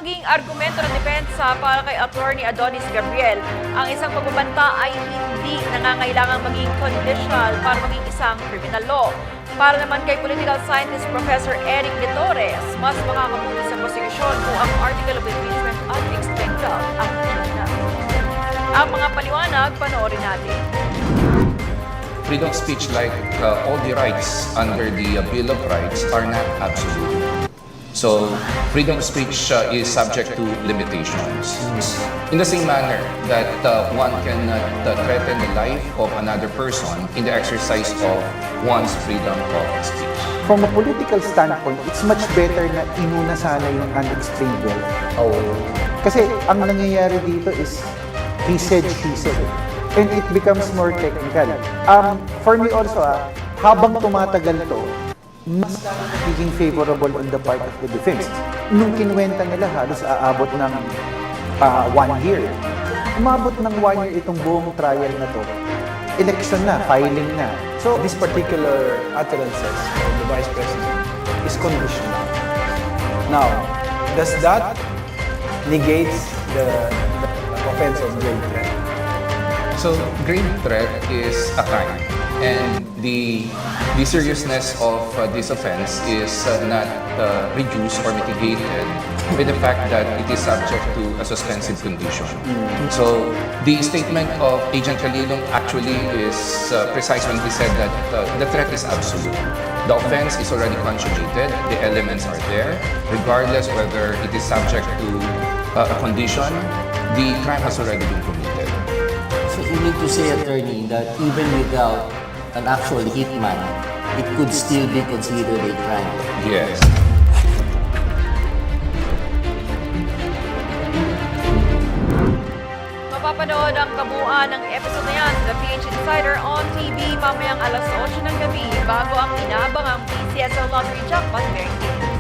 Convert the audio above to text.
maging argumento ng depensa para kay Attorney Adonis Gabriel, ang isang pagbabanta ay hindi nangangailangang maging conditional para maging isang criminal law. Para naman kay political scientist Professor Eric De Torres, mas makakabuti sa prosecution kung ang article of impeachment at extinguished ang ina. Ang mga paliwanag, panoorin natin. Freedom of speech, like all the rights under the Bill of Rights, are not absolute. So, freedom of speech is subject to limitations. In the same manner that one cannot threaten the life of another person in the exercise of one's freedom of speech. From a political standpoint, it's much better na inuna sana yung unexplained wealth. Kasi ang nangyayari dito is he said, she said. And it becomes more technical. For me also, habang tumatagal to, mas nagiging favorable on the part of the defense. Nung kinuwenta nila, halos aabot ng 1 year. Umabot ng 1 year itong buong trial na to. Election na, filing na. So, this particular utterances of the Vice President is conditional. Now, does that negates the offense of grave threat? So, grave threat is a crime, and the seriousness of this offense is not reduced or mitigated by the fact that it is subject to a suspensive condition. So, the statement of Agent Calilong actually is precise when he said that the threat is absolute. The offense is already conjugated, the elements are there, regardless whether it is subject to a condition, the crime has already been committed. So you need to say, attorney, that even without an actual hitman, it could still be considered a crime. Yes. Mapapanood ang kabuuan ng episode na yan sa PH Insider on TV mamayang alas 8 ng gabi bago ang inaabangang PCSL Lottery Jackpot Meriting.